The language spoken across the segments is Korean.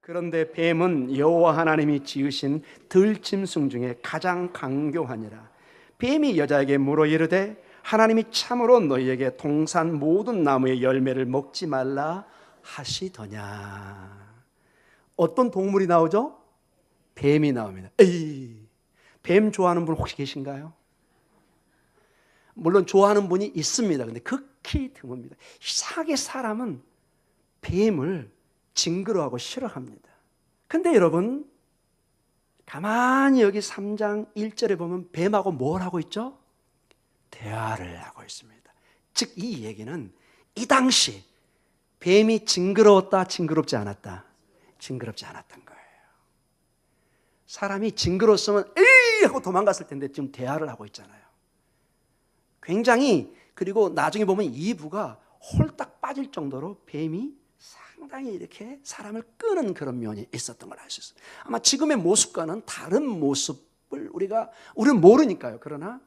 그런데 뱀은 여호와 하나님이 지으신 들짐승 중에 가장 강교하니라. 뱀이 여자에게 물어 이르되 하나님이 참으로 너희에게 동산 모든 나무의 열매를 먹지 말라 하시더냐. 어떤 동물이 나오죠? 뱀이 나옵니다. 에이, 뱀 좋아하는 분 혹시 계신가요? 물론 좋아하는 분이 있습니다. 근데 극히 드뭅니다. 이상하게 사람은 뱀을 징그러워하고 싫어합니다. 근데 여러분, 가만히 여기 3장 1절에 보면 뱀하고 뭘 하고 있죠? 대화를 하고 있습니다. 즉 이 얘기는 이 당시 뱀이 징그러웠다, 징그럽지 않았다? 징그럽지 않았던 거예요. 사람이 징그러웠으면 에이 하고 도망갔을 텐데 지금 대화를 하고 있잖아요. 굉장히, 그리고 나중에 보면 2부가 홀딱 빠질 정도로 뱀이 상당히 이렇게 사람을 끄는 그런 면이 있었던 걸 알 수 있어요. 아마 지금의 모습과는 다른 모습을 우리는 모르니까요. 그러나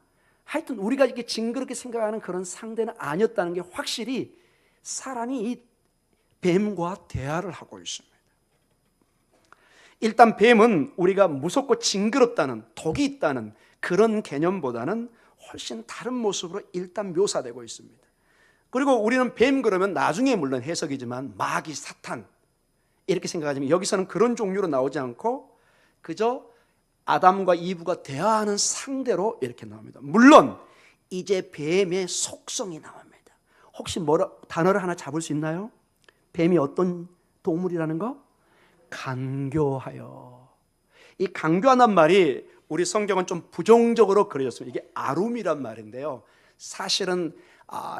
하여튼 우리가 이렇게 징그럽게 생각하는 그런 상대는 아니었다는 게 확실히 사람이 이 뱀과 대화를 하고 있습니다. 일단 뱀은 우리가 무섭고 징그럽다는, 독이 있다는 그런 개념보다는 훨씬 다른 모습으로 일단 묘사되고 있습니다. 그리고 우리는 뱀 그러면 나중에 물론 해석이지만 마귀, 사탄 이렇게 생각하지만 여기서는 그런 종류로 나오지 않고 그저 아담과 이브가 대화하는 상대로 이렇게 나옵니다. 물론 이제 뱀의 속성이 나옵니다. 혹시 단어를 하나 잡을 수 있나요? 뱀이 어떤 동물이라는 거? 간교하여. 이 간교하는 말이 우리 성경은 좀 부정적으로 그려졌습니다. 이게 아룸이란 말인데요. 사실은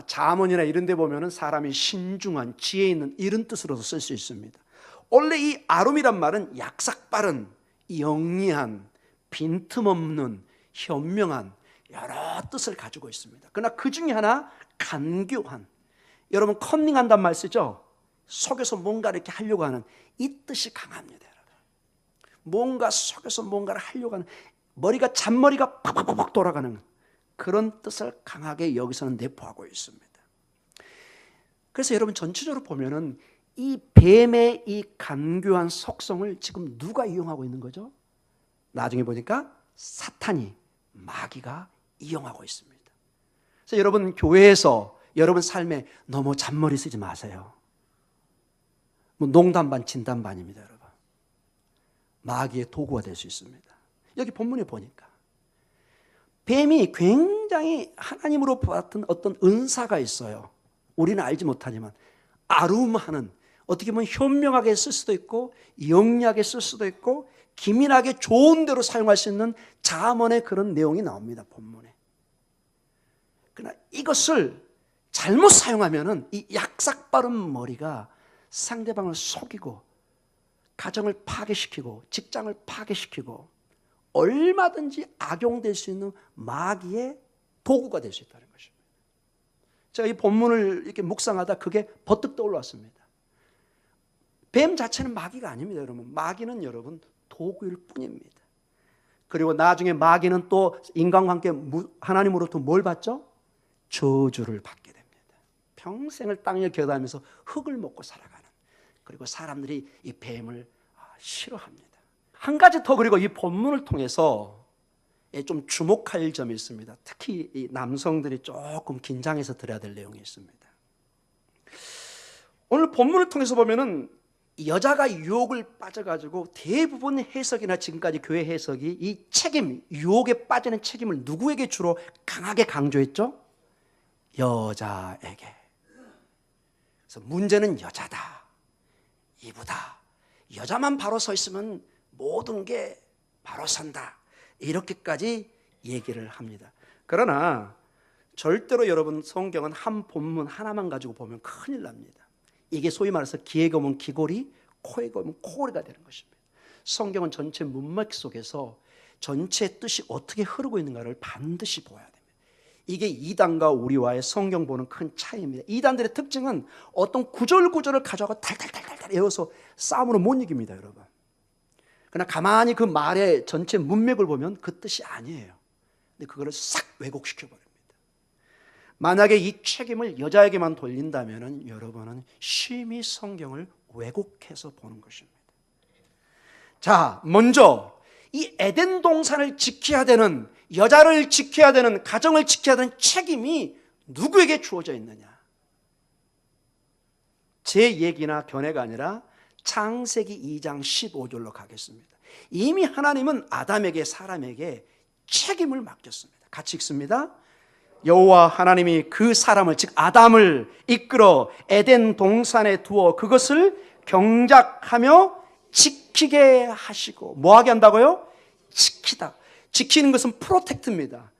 자문이나 이런 데 보면은 사람이 신중한, 지혜 있는 이런 뜻으로도 쓸 수 있습니다. 원래 이 아룸이란 말은 약삭빠른, 영리한, 빈틈없는, 현명한 여러 뜻을 가지고 있습니다. 그러나 그 중에 하나 간교한, 여러분 커닝한단 말 쓰죠? 속에서 뭔가 이렇게 하려고 하는 이 뜻이 강합니다. 여러분. 뭔가 속에서 뭔가를 하려고 하는, 머리가 잔머리가 팍팍팍 돌아가는 그런 뜻을 강하게 여기서는 내포하고 있습니다. 그래서 여러분 전체적으로 보면은 이 뱀의 이 간교한 속성을 지금 누가 이용하고 있는 거죠? 나중에 보니까 사탄이, 마귀가 이용하고 있습니다. 그래서 여러분 교회에서 여러분 삶에 너무 잔머리 쓰지 마세요. 뭐 농담 반 진담 반입니다, 여러분. 마귀의 도구가 될 수 있습니다. 여기 본문에 보니까 뱀이 굉장히 하나님으로 받은 어떤 은사가 있어요. 우리는 알지 못하지만 아룸하는, 어떻게 보면 현명하게 쓸 수도 있고 영리하게 쓸 수도 있고 기민하게 좋은 대로 사용할 수 있는 잠언의 그런 내용이 나옵니다, 본문에. 그러나 이것을 잘못 사용하면은 이 약삭빠른 머리가 상대방을 속이고 가정을 파괴시키고 직장을 파괴시키고 얼마든지 악용될 수 있는 마귀의 도구가 될 수 있다는 것입니다. 제가 이 본문을 이렇게 묵상하다 그게 버뜩 떠올랐습니다. 뱀 자체는 마귀가 아닙니다, 여러분. 마귀는 여러분 도구일 뿐입니다. 그리고 나중에 마귀는 또 인간과 함께 하나님으로부터 뭘 받죠? 저주를 받게 됩니다. 평생을 땅을 겨다니면서 흙을 먹고 살아가는, 그리고 사람들이 이 뱀을 싫어합니다. 한 가지 더, 그리고 이 본문을 통해서 좀 주목할 점이 있습니다. 특히 이 남성들이 조금 긴장해서 들어야 될 내용이 있습니다. 오늘 본문을 통해서 보면은 여자가 유혹을 빠져가지고 대부분 해석이나 지금까지 교회 해석이 이 책임, 유혹에 빠지는 책임을 누구에게 주로 강하게 강조했죠? 여자에게. 그래서 문제는 여자다, 이브다. 여자만 바로 서 있으면 모든 게 바로 선다, 이렇게까지 얘기를 합니다. 그러나 절대로 여러분 성경은 한 본문 하나만 가지고 보면 큰일 납니다. 이게 소위 말해서 귀에 검은 귀고리, 코에 검은 코고리가 되는 것입니다. 성경은 전체 문맥 속에서 전체 뜻이 어떻게 흐르고 있는가를 반드시 보아야 됩니다. 이게 이단과 우리와의 성경 보는 큰 차이입니다. 이단들의 특징은 어떤 구절구절을 가져가고 달달달달 외워서 싸움으로 못 이깁니다, 여러분. 그러나 가만히 그 말의 전체 문맥을 보면 그 뜻이 아니에요. 근데 그거를 싹 왜곡시켜 버립니다. 만약에 이 책임을 여자에게만 돌린다면 여러분은 심히 성경을 왜곡해서 보는 것입니다. 자, 먼저 이 에덴 동산을 지켜야 되는, 여자를 지켜야 되는, 가정을 지켜야 되는 책임이 누구에게 주어져 있느냐? 제 얘기나 견해가 아니라 창세기 2장 15절로 가겠습니다. 이미 하나님은 아담에게, 사람에게 책임을 맡겼습니다. 같이 읽습니다. 여호와 하나님이 그 사람을, 즉 아담을 이끌어 에덴 동산에 두어 그것을 경작하며 지키게 하시고, 뭐하게 한다고요? 지키다. 지키는 것은 프로텍트입니다.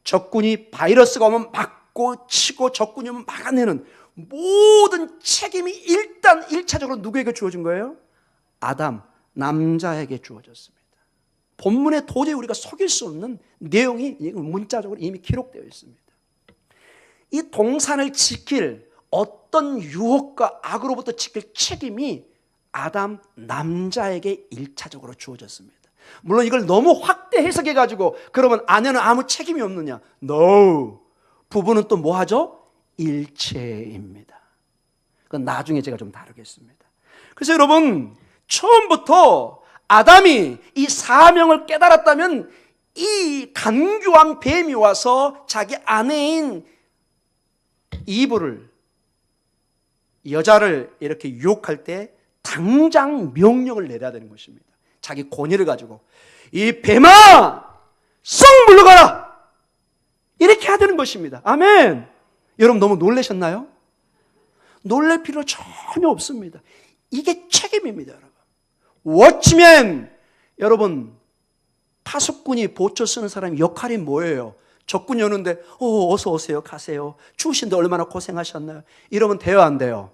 적군이, 바이러스가 오면 막고 치고, 적군이 오면 막아내는 모든 책임이 일단 1차적으로 누구에게 주어진 거예요? 아담, 남자에게 주어졌습니다. 본문에 도저히 우리가 속일 수 없는 내용이 문자적으로 이미 기록되어 있습니다. 이 동산을 지킬, 어떤 유혹과 악으로부터 지킬 책임이 아담, 남자에게 1차적으로 주어졌습니다. 물론 이걸 너무 확대 해석해가지고 그러면 아내는 아무 책임이 없느냐? No. 부부는 또 뭐 하죠? 일체입니다. 그건 나중에 제가 좀 다루겠습니다. 그래서 여러분, 처음부터 아담이 이 사명을 깨달았다면 이 간교한 뱀이 와서 자기 아내인 이브를, 여자를 이렇게 유혹할 때 당장 명령을 내려야 되는 것입니다. 자기 권위를 가지고 이 뱀아, 썩 물러가라, 이렇게 해야 되는 것입니다. 아멘. 여러분 너무 놀라셨나요? 놀랄 필요 전혀 없습니다. 이게 책임입니다, 여러분. 워치맨, 여러분 파수꾼이 보초 쓰는 사람의 역할이 뭐예요? 적군이 오는데 어서 오세요, 가세요, 추우신데 얼마나 고생하셨나요? 이러면 돼요, 안 돼요?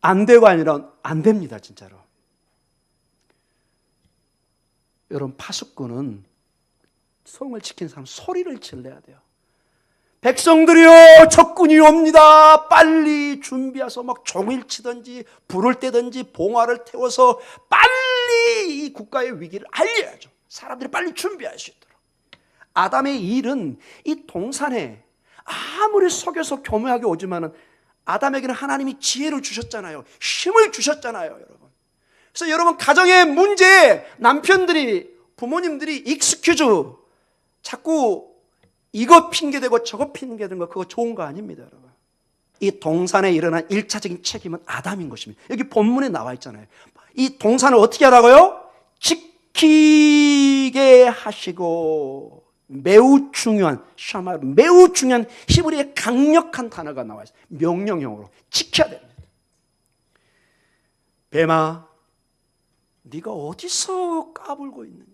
안 되고 아니라 안 됩니다, 진짜로. 여러분, 파수꾼은 성을 지키는 사람 소리를 질러야 돼요. 백성들이여, 적군이 옵니다. 빨리 준비해서 막 종일 치든지 불을 떼든지 봉화를 태워서 빨리 이 국가의 위기를 알려야죠. 사람들이 빨리 준비할 수 있도록. 아담의 일은 이 동산에 아무리 속여서 교묘하게 오지만은 아담에게는 하나님이 지혜를 주셨잖아요. 힘을 주셨잖아요, 여러분. 그래서 여러분, 가정의 문제에 남편들이, 부모님들이 익스큐즈, 자꾸 이거 핑계대고 저거 핑계대는 거, 그거 좋은 거 아닙니다, 여러분. 이 동산에 일어난 1차적인 책임은 아담인 것입니다. 여기 본문에 나와 있잖아요. 이 동산을 어떻게 하라고요? 지키게 하시고. 매우 중요한, 매우 중요한 히브리의 강력한 단어가 나와 있어요. 명령형으로 지켜야 됩니다. 뱀아, 네가 어디서 까불고 있느냐?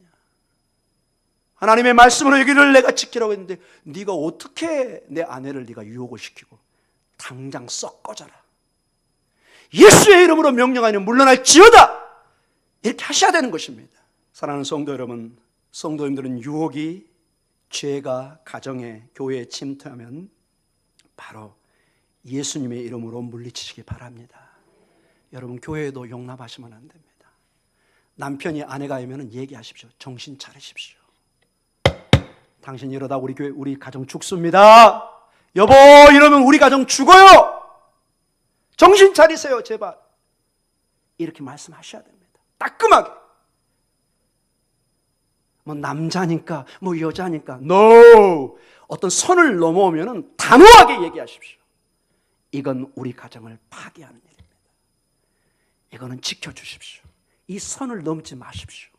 하나님의 말씀으로 여기를 내가 지키라고 했는데 네가 어떻게 내 아내를 네가 유혹을 시키고, 당장 썩 꺼져라. 예수의 이름으로 명령하니 물러날지어다. 이렇게 하셔야 되는 것입니다. 사랑하는 성도 여러분, 성도님들은 유혹이, 죄가 가정에, 교회에 침투하면 바로 예수님의 이름으로 물리치시기 바랍니다. 여러분, 교회에도 용납하시면 안 됩니다. 남편이 아내가 하면 얘기하십시오. 정신 차리십시오. 당신 이러다 우리 교회, 우리 가정 죽습니다. 여보, 이러면 우리 가정 죽어요. 정신 차리세요, 제발. 이렇게 말씀하셔야 됩니다. 따끔하게. 뭐 남자니까, 뭐 여자니까. No! 어떤 선을 넘어오면 단호하게 얘기하십시오. 이건 우리 가정을 파괴하는 일입니다. 이거는 지켜주십시오. 이 선을 넘지 마십시오.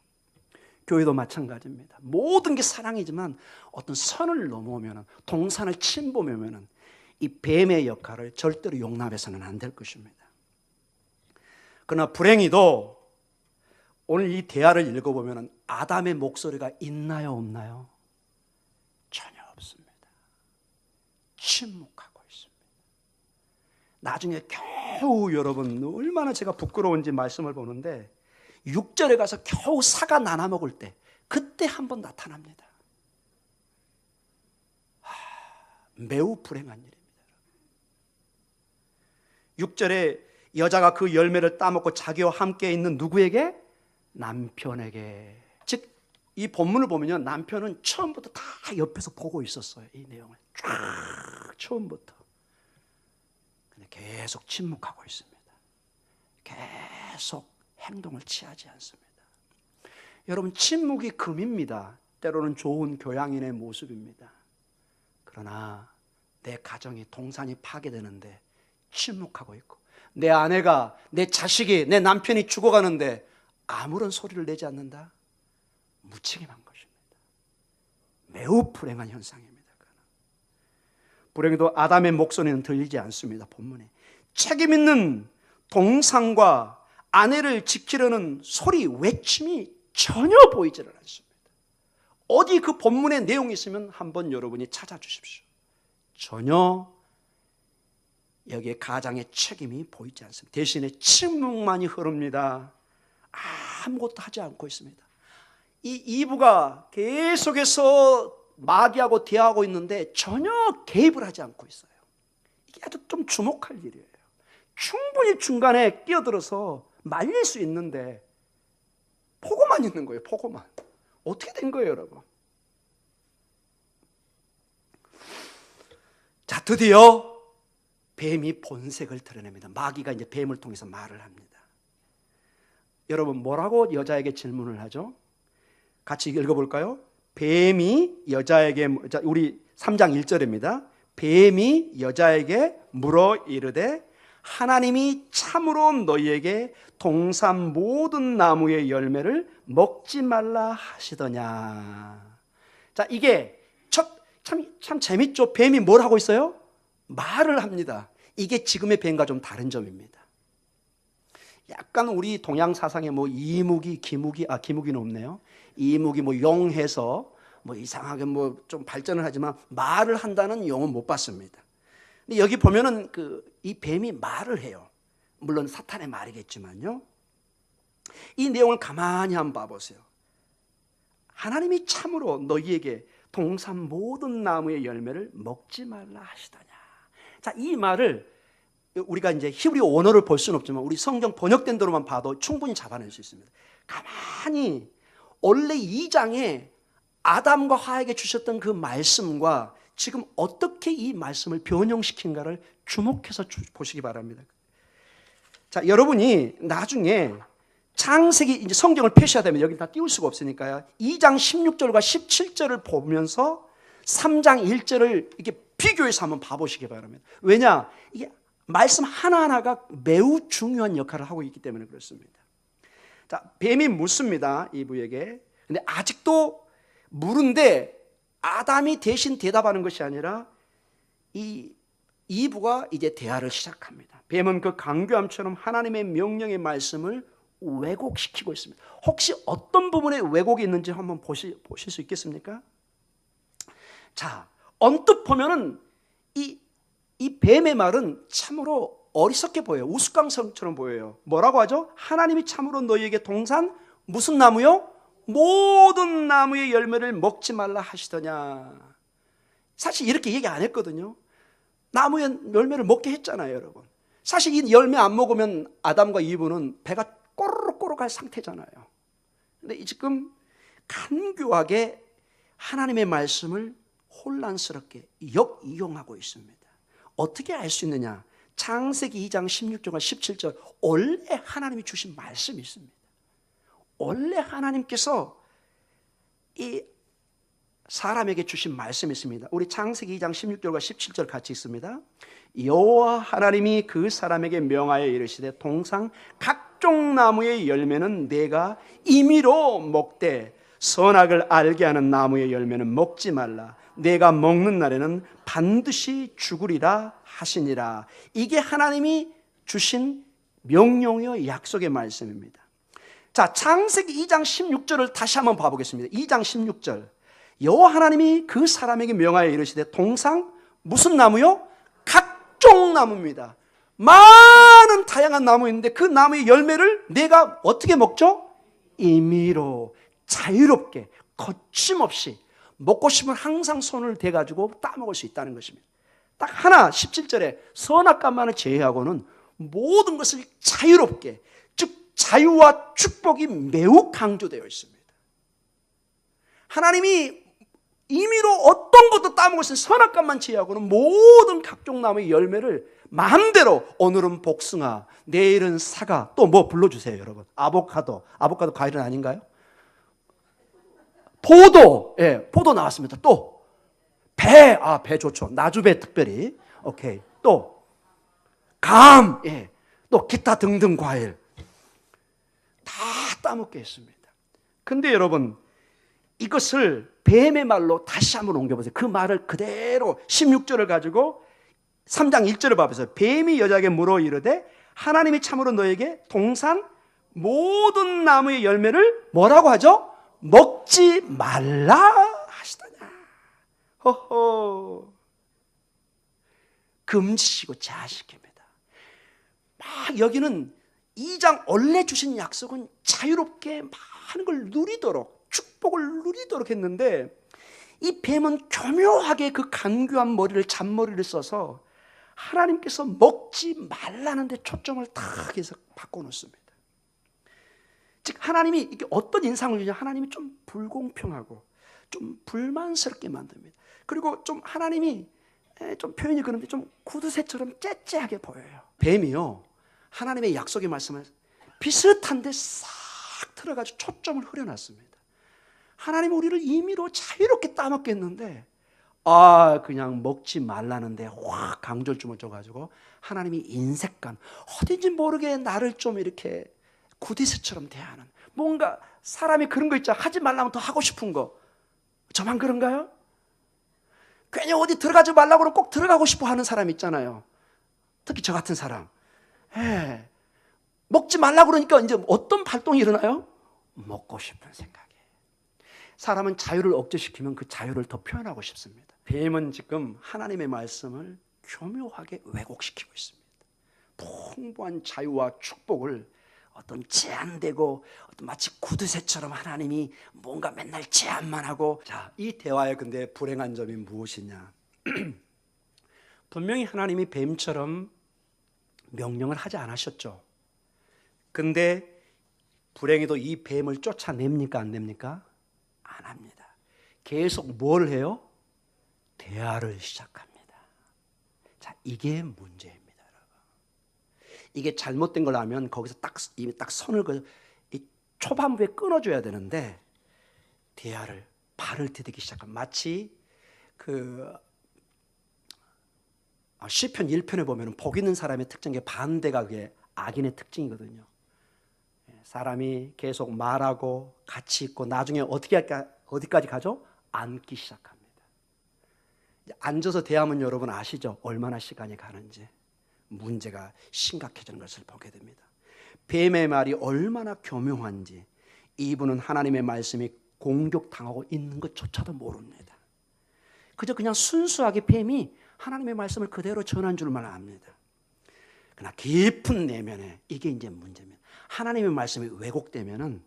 교회도 마찬가지입니다. 모든 게 사랑이지만 어떤 선을 넘어오면, 동산을 침범하면 이 뱀의 역할을 절대로 용납해서는 안 될 것입니다. 그러나 불행히도 오늘 이 대화를 읽어보면 아담의 목소리가 있나요, 없나요? 전혀 없습니다. 침묵하고 있습니다. 나중에 겨우, 여러분 얼마나 제가 부끄러운지 말씀을 보는데 6절에 가서 겨우 사과 나눠 먹을 때, 그때 한번 나타납니다. 매우 불행한 일입니다. 6절에 여자가 그 열매를 따먹고 자기와 함께 있는 누구에게? 남편에게. 즉 이 본문을 보면요, 남편은 처음부터 다 옆에서 보고 있었어요. 이 내용을 쫙 처음부터. 근데 계속 침묵하고 있습니다. 계속 행동을 취하지 않습니다. 여러분, 침묵이 금입니다. 때로는 좋은 교양인의 모습입니다. 그러나 내 가정이 동산이 파괴되는데 침묵하고 있고, 내 아내가, 내 자식이, 내 남편이 죽어가는데 아무런 소리를 내지 않는다? 무책임한 것입니다. 매우 불행한 현상입니다. 불행해도 아담의 목소리는 들리지 않습니다. 본문에 책임 있는 동상과 아내를 지키려는 소리, 외침이 전혀 보이지를 않습니다. 어디 그 본문의 내용이 있으면 한번 여러분이 찾아주십시오. 전혀 여기에 가장의 책임이 보이지 않습니다. 대신에 침묵만이 흐릅니다. 아무것도 하지 않고 있습니다. 이 이브가 계속해서 마귀하고 대화하고 있는데 전혀 개입을 하지 않고 있어요. 이게 아주 좀 주목할 일이에요. 충분히 중간에 끼어들어서 말릴 수 있는데 보고만 있는 거예요. 보고만. 어떻게 된 거예요, 여러분? 자, 드디어 뱀이 본색을 드러냅니다. 마귀가 이제 뱀을 통해서 말을 합니다. 여러분, 뭐라고 여자에게 질문을 하죠? 같이 읽어볼까요? 뱀이 여자에게, 우리 3장 1절입니다. 뱀이 여자에게 물어 이르되 하나님이 참으로 너희에게 동산 모든 나무의 열매를 먹지 말라 하시더냐. 자, 이게 참 재밌죠? 뱀이 뭘 하고 있어요? 말을 합니다. 이게 지금의 뱀과 좀 다른 점입니다. 약간 우리 동양 사상에 뭐 이무기, 기무기는 없네요. 이무기 뭐 용해서 뭐 이상하게 뭐 좀 발전을 하지만 말을 한다는 용어는 못 봤습니다. 근데 여기 보면은 이 뱀이 말을 해요. 물론 사탄의 말이겠지만요. 이 내용을 가만히 한번 봐보세요. 하나님이 참으로 너희에게 동산 모든 나무의 열매를 먹지 말라 하시더냐. 자, 이 말을 우리가 이제 히브리 원어를 볼 수는 없지만 우리 성경 번역된 대로만 봐도 충분히 잡아낼 수 있습니다. 가만히 원래 2장에 아담과 하에게 주셨던 그 말씀과 지금 어떻게 이 말씀을 변형시킨가를 주목해서 보시기 바랍니다. 자, 여러분이 나중에 창세기 이제 성경을 펴셔야 되면 여기 다 띄울 수가 없으니까요. 2장 16절과 17절을 보면서 3장 1절을 이렇게 비교해서 한번 봐보시기 바랍니다. 왜냐? 이게 말씀 하나하나가 매우 중요한 역할을 하고 있기 때문에 그렇습니다. 자, 뱀이 묻습니다. 이브에게. 근데 아직도 물은데 아담이 대신 대답하는 것이 아니라 이 이브가 이제 대화를 시작합니다. 뱀은 그 강교함처럼 하나님의 명령의 말씀을 왜곡시키고 있습니다. 혹시 어떤 부분에 왜곡이 있는지 한번 보실 수 있겠습니까? 자, 언뜻 보면은 이 뱀의 말은 참으로 어리석게 보여요. 우스꽝스럽처럼 보여요. 뭐라고 하죠? 하나님이 참으로 너희에게 동산 무슨 나무요? 모든 나무의 열매를 먹지 말라 하시더냐. 사실 이렇게 얘기 안 했거든요. 나무의 열매를 먹게 했잖아요, 여러분. 사실 이 열매 안 먹으면 아담과 이브는 배가 꼬르륵 할 상태잖아요. 근데 지금 간교하게 하나님의 말씀을 혼란스럽게 역이용하고 있습니다. 어떻게 알 수 있느냐? 창세기 2장 16절과 17절 원래 하나님이 주신 말씀이 있습니다. 원래 하나님께서 이 사람에게 주신 말씀이 있습니다. 우리 창세기 2장 16절과 17절 같이 있습니다. 여호와 하나님이 그 사람에게 명하여 이르시되 동상 각종 나무의 열매는 내가 임의로 먹되 선악을 알게 하는 나무의 열매는 먹지 말라. 내가 먹는 날에는 반드시 죽으리라 하시니라. 이게 하나님이 주신 명령의 약속의 말씀입니다. 자, 창세기 2장 16절을 다시 한번 봐보겠습니다. 2장 16절. 여호와 하나님이 그 사람에게 명하여 이르시되 동상 무슨 나무요? 각종 나무입니다. 많은 다양한 나무인데 그 나무의 열매를 내가 어떻게 먹죠? 임의로 자유롭게 거침없이 먹고 싶으면 항상 손을 대가지고 따먹을 수 있다는 것입니다. 딱 하나 17절에 선악과만을 제외하고는 모든 것을 자유롭게, 즉 자유와 축복이 매우 강조되어 있습니다. 하나님이 임의로 어떤 것도 따먹을 수 있는 선악과만 제외하고는 모든 각종 나무의 열매를 마음대로 오늘은 복숭아, 내일은 사과, 또 뭐 불러주세요 여러분. 아보카도 과일은 아닌가요? 포도, 예, 포도 나왔습니다. 또 배, 배 좋죠. 나주배 특별히. 오케이. 또 감, 예, 또 기타 등등 과일 다 따먹게 했습니다. 근데 여러분, 이것을 뱀의 말로 다시 한번 옮겨보세요. 그 말을 그대로 16절을 가지고 3장 1절을 봐보세요. 뱀이 여자에게 물어 이르되 하나님이 참으로 너에게 동산 모든 나무의 열매를 뭐라고 하죠? 먹지 말라 하시더냐. 허허. 금지시고 제한시킵니다. 막 여기는 2장 원래 주신 약속은 자유롭게 많은 걸 누리도록, 축복을 누리도록 했는데, 이 뱀은 교묘하게 그 간교한 머리를, 잔머리를 써서 하나님께서 먹지 말라는 데 초점을 딱 해서 바꿔놓습니다. 즉 하나님이 이게 어떤 인상을 주냐, 하나님이 좀 불공평하고 좀 불만스럽게 만듭니다. 그리고 좀 하나님이 좀 표현이 그런데 좀 구두쇠처럼 째째하게 보여요. 뱀이요, 하나님의 약속의 말씀을 비슷한데 싹 틀어가지고 초점을 흐려놨습니다. 하나님은 우리를 임의로 자유롭게 따먹겠는데 그냥 먹지 말라는데 확 강조를 좀 줘가지고 하나님이 인색감, 어딘지 모르게 나를 좀 이렇게 구디스처럼 대하는, 뭔가 사람이 그런 거 있죠. 하지 말라면 더 하고 싶은 거. 저만 그런가요? 괜히 어디 들어가지 말라고 그러면 꼭 들어가고 싶어 하는 사람 있잖아요. 특히 저 같은 사람. 먹지 말라고 그러니까 이제 어떤 발동이 일어나요? 먹고 싶은 생각이. 사람은 자유를 억제시키면 그 자유를 더 표현하고 싶습니다. 뱀은 지금 하나님의 말씀을 교묘하게 왜곡시키고 있습니다. 풍부한 자유와 축복을 어떤 제한되고 어떤 마치 구두쇠처럼 하나님이 뭔가 맨날 제한만 하고, 자, 이 대화의 근데 불행한 점이 무엇이냐? 분명히 하나님이 뱀처럼 명령을 하지 않으셨죠. 근데 불행히도 이 뱀을 쫓아냅니까 안 냅니까? 안 합니다. 계속 뭘 해요? 대화를 시작합니다. 자, 이게 문제입니다, 여러분. 이게 잘못된 걸 하면 거기서 딱 선을 이 초반부에 끊어줘야 되는데, 대화를 발을 디디기 시작합니다. 마치 시편 1편에 보면 복 있는 사람의 특징이 반대가 그게 악인의 특징이거든요. 사람이 계속 말하고 같이 있고 나중에 어디까지 가죠? 앉기 시작합니다. 앉아서 대하면 여러분 아시죠? 얼마나 시간이 가는지. 문제가 심각해지는 것을 보게 됩니다. 뱀의 말이 얼마나 교묘한지 이분은 하나님의 말씀이 공격당하고 있는 것조차도 모릅니다. 그저 그냥 순수하게 뱀이 하나님의 말씀을 그대로 전한 줄만 압니다. 그러나 깊은 내면에 이게 이제 문제입니다. 하나님의 말씀이 왜곡되면은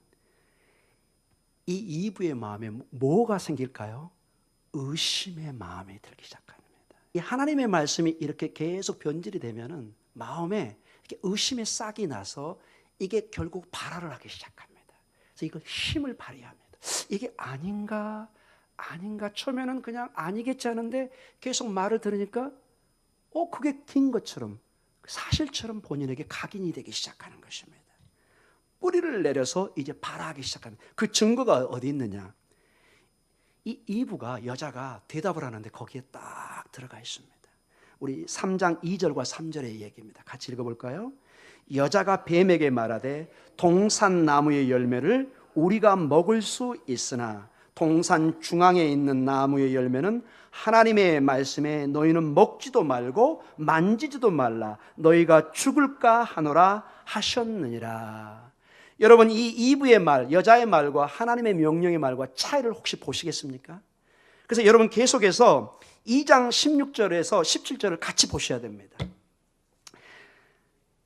이 이브의 마음에 뭐가 생길까요? 의심의 마음이 들기 시작합니다. 이 하나님의 말씀이 이렇게 계속 변질이 되면은 마음에 이렇게 의심의 싹이 나서 이게 결국 발화를 하기 시작합니다. 그래서 이걸 힘을 발휘합니다. 이게 아닌가 처음에는 그냥 아니겠지 하는데 계속 말을 들으니까 그게 긴 것처럼, 사실처럼 본인에게 각인이 되기 시작하는 것입니다. 뿌리를 내려서 이제 발화하기 시작합니다. 그 증거가 어디 있느냐? 이 이브가, 여자가 대답을 하는데 거기에 딱 들어가 있습니다. 우리 3장 2절과 3절의 얘기입니다. 같이 읽어볼까요? 여자가 뱀에게 말하되 동산 나무의 열매를 우리가 먹을 수 있으나 동산 중앙에 있는 나무의 열매는 하나님의 말씀에 너희는 먹지도 말고 만지지도 말라 너희가 죽을까 하노라 하셨느니라. 여러분, 이 이브의 말, 여자의 말과 하나님의 명령의 말과 차이를 혹시 보시겠습니까? 그래서 여러분 계속해서 2장 16절에서 17절을 같이 보셔야 됩니다.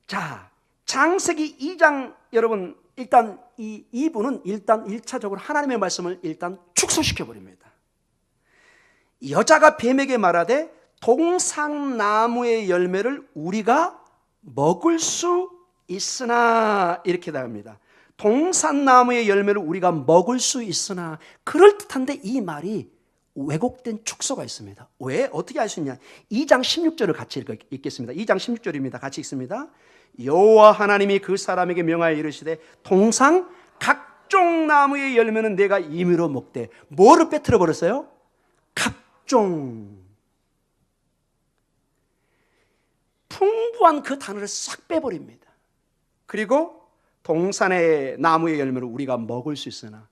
자, 창세기 2장, 여러분 일단 이 이브는 일단 1차적으로 하나님의 말씀을 일단 축소시켜 버립니다. 여자가 뱀에게 말하되 동산나무의 열매를 우리가 먹을 수 있으나, 이렇게 나옵니다. 동산나무의 열매를 우리가 먹을 수 있으나, 그럴듯한데 이 말이 왜곡된 축소가 있습니다. 왜? 어떻게 알 수 있냐? 2장 16절을 같이 읽겠습니다. 2장 16절입니다. 같이 읽습니다. 여호와 하나님이 그 사람에게 명하여 이르시되 동상 각종 나무의 열매는 내가 임의로 먹되. 뭐를 빼뜨려 버렸어요? 각종. 풍부한 그 단어를 싹 빼버립니다. 그리고 동산의 나무의 열매를 우리가 먹을 수 있으나,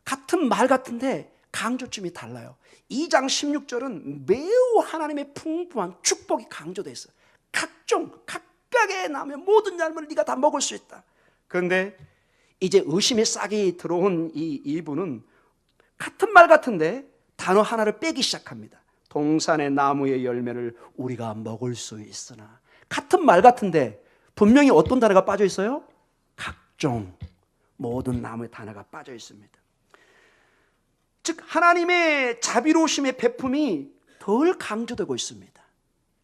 같은 말 같은데 강조점이 달라요. 2장 16절은 매우 하나님의 풍부한 축복이 강조되어 있어요. 각각의 나무의 모든 열매를 네가 다 먹을 수 있다. 그런데 이제 의심의 싹이 들어온 이 이분은 같은 말 같은데 단어 하나를 빼기 시작합니다. 동산의 나무의 열매를 우리가 먹을 수 있으나. 같은 말 같은데 분명히 어떤 단어가 빠져 있어요? 각종, 모든 나무의 단어가 빠져 있습니다. 즉 하나님의 자비로우심의 베품이 덜 강조되고 있습니다.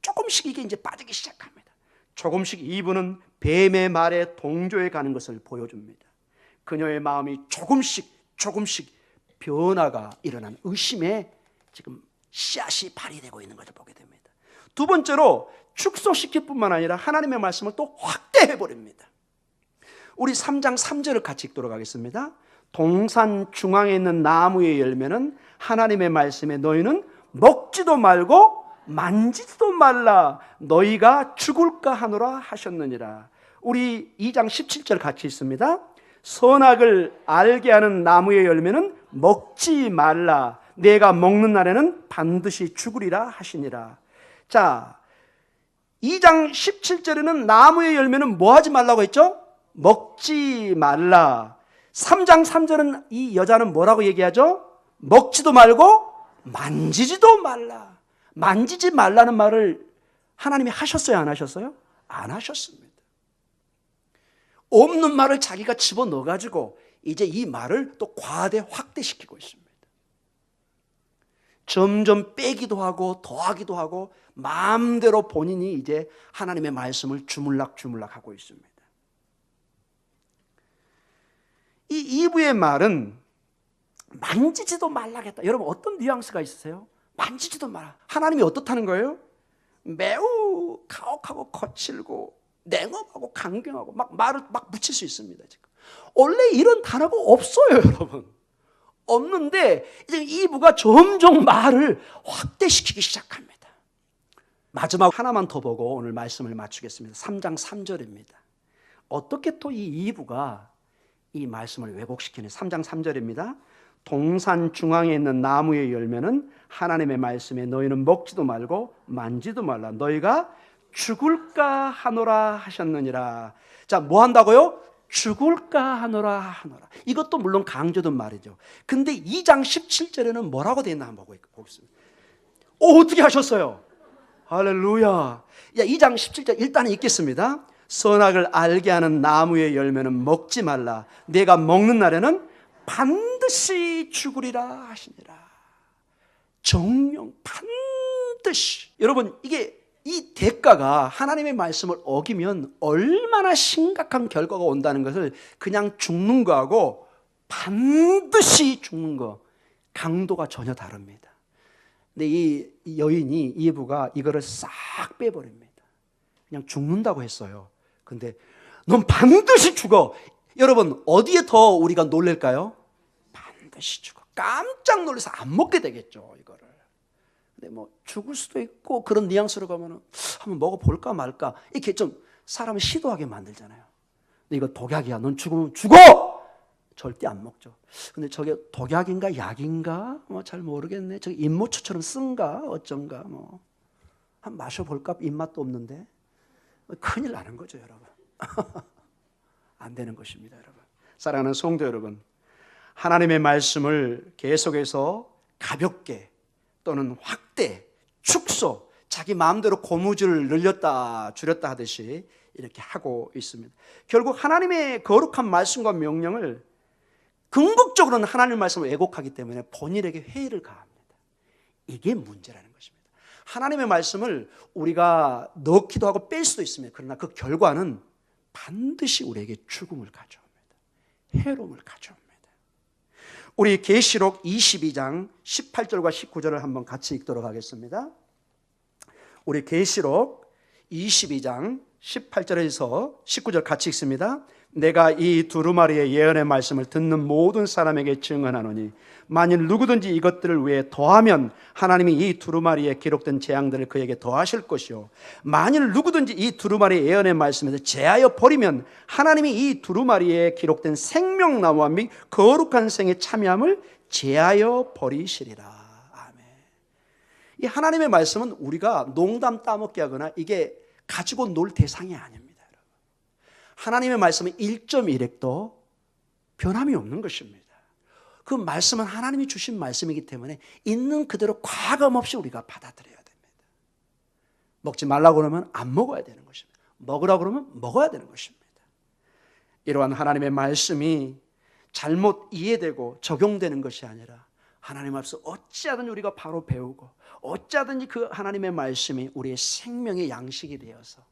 조금씩 이게 이제 빠지기 시작합니다. 조금씩 이분은 뱀의 말에 동조해 가는 것을 보여줍니다. 그녀의 마음이 조금씩 변화가 일어난 의심의 지금 씨앗이 발휘되고 있는 것을 보게 됩니다. 두 번째로 축소시킬 뿐만 아니라 하나님의 말씀을 또 확대해 버립니다. 우리 3장 3절을 같이 읽도록 하겠습니다. 동산 중앙에 있는 나무의 열매는 하나님의 말씀에 너희는 먹지도 말고 만지지도 말라, 너희가 죽을까 하노라 하셨느니라. 우리 2장 17절 같이 있습니다. 선악을 알게 하는 나무의 열매는 먹지 말라, 내가 먹는 날에는 반드시 죽으리라 하시니라. 자, 2장 17절에는 나무의 열매는 뭐 하지 말라고 했죠? 먹지 말라. 3장 3절은 이 여자는 뭐라고 얘기하죠? 먹지도 말고 만지지도 말라. 만지지 말라는 말을 하나님이 하셨어요, 안 하셨어요? 안 하셨습니다. 없는 말을 자기가 집어넣어가지고 이제 이 말을 또 과대 확대시키고 있습니다. 점점 빼기도 하고 더하기도 하고 마음대로 본인이 이제 하나님의 말씀을 주물럭주물럭 하고 있습니다. 이 이브의 말은 만지지도 말라겠다. 여러분 어떤 뉘앙스가 있으세요? 만지지도 마라. 하나님이 어떻다는 거예요? 매우 가혹하고 거칠고 냉엄하고 강경하고 막 말을 막 붙일 수 있습니다. 지금 원래 이런 단어가 없어요, 여러분. 없는데 이제 이브가 점점 말을 확대시키기 시작합니다. 마지막 하나만 더 보고 오늘 말씀을 마치겠습니다. 3장 3절입니다. 어떻게 또 이 이브가 이 말씀을 왜곡시키는 3장 3절입니다. 동산 중앙에 있는 나무의 열매는 하나님의 말씀에 너희는 먹지도 말고 만지도 말라, 너희가 죽을까 하노라 하셨느니라. 자, 뭐 한다고요? 죽을까 하노라 하노라. 이것도 물론 강조된 말이죠. 근데 2장 17절에는 뭐라고 되어 있나 한번 보겠습니다. 어떻게 하셨어요? 할렐루야. 야, 2장 17절 일단 읽겠습니다. 선악을 알게 하는 나무의 열매는 먹지 말라, 내가 먹는 날에는 반드시 죽으리라 하시니라. 정령 반드시. 여러분 이게 이 대가가 하나님의 말씀을 어기면 얼마나 심각한 결과가 온다는 것을 그냥 죽는 거하고 반드시 죽는 거 강도가 전혀 다릅니다. 근데 이 여인이 이브가 이거를 싹 빼버립니다. 그냥 죽는다고 했어요. 근데 넌 반드시 죽어. 여러분 어디에 더 우리가 놀랄까요? 반드시 죽어. 깜짝 놀라서 안 먹게 되겠죠, 이거를. 근데 뭐 죽을 수도 있고 그런 뉘앙스로 가면은 한번 먹어볼까 말까 이렇게 좀 사람을 시도하게 만들잖아요. 근데 이거 독약이야. 넌 죽으면 죽어. 절대 안 먹죠. 근데 저게 독약인가 약인가 뭐 잘 모르겠네. 저게 잇모초처럼 쓴가 어쩐가 뭐 한 마셔볼까 입맛도 없는데 큰일 나는 거죠, 여러분. 안 되는 것입니다, 여러분. 사랑하는 성도 여러분, 하나님의 말씀을 계속해서 가볍게 또는 확대, 축소, 자기 마음대로 고무줄을 늘렸다 줄였다 하듯이 이렇게 하고 있습니다. 결국 하나님의 거룩한 말씀과 명령을 궁극적으로는 하나님의 말씀을 왜곡하기 때문에 본인에게 회의를 가합니다. 이게 문제라는 것입니다. 하나님의 말씀을 우리가 넣기도 하고 뺄 수도 있습니다. 그러나 그 결과는 반드시 우리에게 죽음을 가져옵니다. 해로움을 가져옵니다. 우리 계시록 22장 18절과 19절을 한번 같이 읽도록 하겠습니다. 우리 계시록 22장 18절에서 19절 같이 읽습니다. 내가 이 두루마리의 예언의 말씀을 듣는 모든 사람에게 증언하노니 만일 누구든지 이것들을 위해 더하면 하나님이 이 두루마리에 기록된 재앙들을 그에게 더하실 것이요 만일 누구든지 이 두루마리의 예언의 말씀에서 제하여 버리면 하나님이 이 두루마리에 기록된 생명나무와 및 거룩한 생의 참여함을 제하여 버리시리라. 아멘. 이 하나님의 말씀은 우리가 농담 따먹게 하거나 이게 가지고 놀 대상이 아닙니다. 하나님의 말씀은 1.1핵도 변함이 없는 것입니다. 그 말씀은 하나님이 주신 말씀이기 때문에 있는 그대로 과감 없이 우리가 받아들여야 됩니다. 먹지 말라고 그러면 안 먹어야 되는 것입니다. 먹으라고 그러면 먹어야 되는 것입니다. 이러한 하나님의 말씀이 잘못 이해되고 적용되는 것이 아니라 하나님의 말씀 어찌하든지 우리가 바로 배우고 어찌하든지 그 하나님의 말씀이 우리의 생명의 양식이 되어서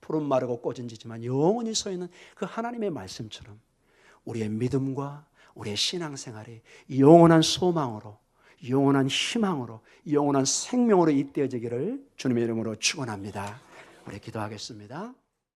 푸른 마르고 꽂은 지지만 영원히 서 있는 그 하나님의 말씀처럼 우리의 믿음과 우리의 신앙생활이 영원한 소망으로, 영원한 희망으로, 영원한 생명으로 잇대어지기를 주님의 이름으로 축원합니다. 우리 기도하겠습니다.